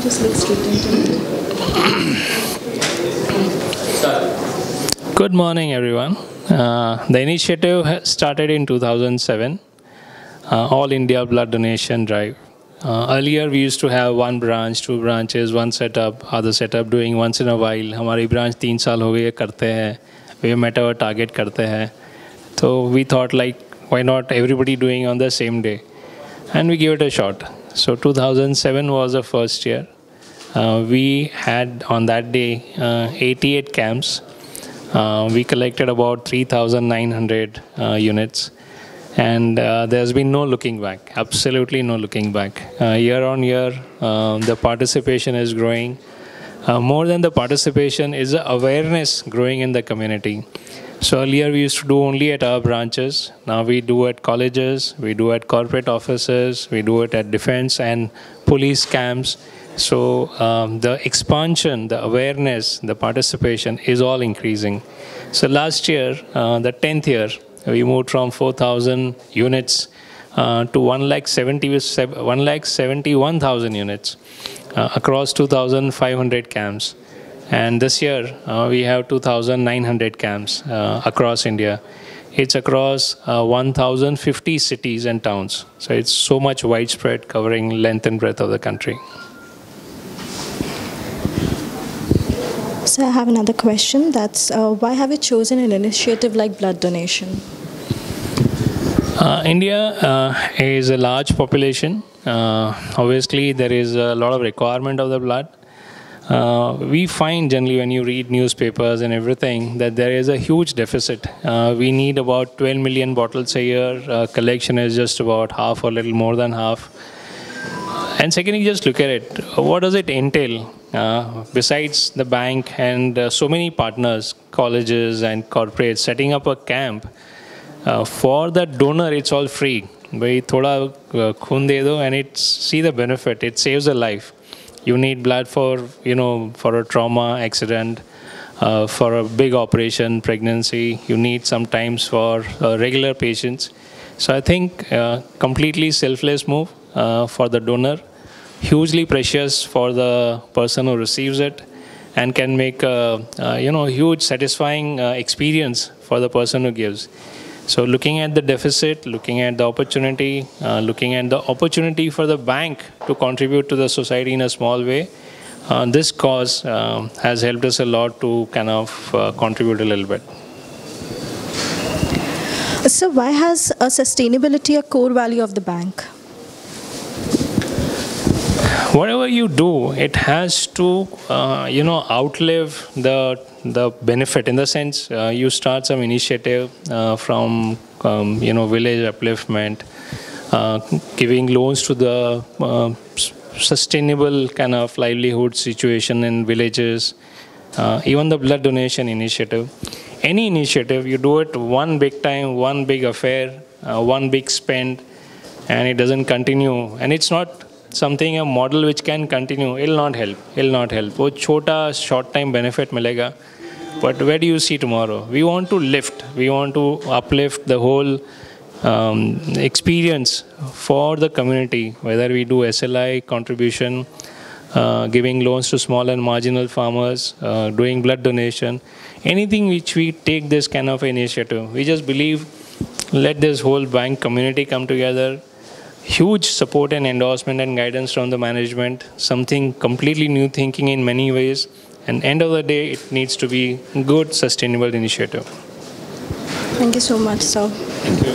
Just look straight into it. Good morning, everyone. The initiative started in 2007, All India Blood Donation Drive. Earlier, we used to have one branch, two branches, one setup, other setup doing once in a while. हमारी branch 3 साल हो गए करते हैं. We met our target करते हैं. So we thought like, why not everybody doing on the same day? And we gave it a shot. So 2007 was the first year. We had on that day 88 camps. We collected about 3,900 units. And there's been no looking back, absolutely no looking back. Year on year, the participation is growing. More than the participation is the awareness growing in the community. So earlier we used to do only at our branches. Now we do at colleges, we do at corporate offices, we do it at defense and police camps. So the expansion, the awareness, the participation is all increasing. So last year, the 10th year, we moved from 4,000 units to 1,71,000 units across 2,500 camps. And this year, we have 2,900 camps across India. It's across 1,050 cities and towns. So it's so much widespread, covering length and breadth of the country. So I have another question. That's why have you chosen an initiative like blood donation? India is a large population. Obviously, there is a lot of requirement of the blood. We find generally when you read newspapers and everything that there is a huge deficit. We need about 12 million bottles a year. Collection is just about half or a little more than half. And secondly, just look at it. What does it entail? Besides the bank and so many partners, colleges and corporates setting up a camp, for the donor, it's all free. भाई थोड़ा खून दे दो and see the benefit. It saves a life. You need blood for for a trauma, accident, for a big operation, pregnancy. You need sometimes for regular patients. So I think completely selfless move for the donor. Hugely precious for the person who receives it, and can make a huge satisfying experience for the person who gives. So looking at the deficit, looking at the opportunity, looking at the opportunity for the bank to contribute to the society in a small way, this cause has helped us a lot to kind of contribute a little bit. So why has sustainability a core value of the bank? Whatever you do, it has to, outlive the benefit. In the sense, you start some initiative from, village upliftment, giving loans to the sustainable kind of livelihood situation in villages, even the blood donation initiative. Any initiative, you do it one big time, one big affair, one big spend, and it doesn't continue. And it's not something, a model which can continue. It will not help. It will not help. वो छोटा short time benefit मिलेगा. But where do you see tomorrow? We want to lift. We want to uplift the whole experience for the community. Whether we do SLI contribution, giving loans to small and marginal farmers, doing blood donation, anything which we take this kind of initiative. We just believe, let this whole bank community come together. Huge support and endorsement and guidance from the management, something completely new thinking in many ways, and end of the day, it needs to be good, sustainable initiative. Thank you so much, sir. Thank you.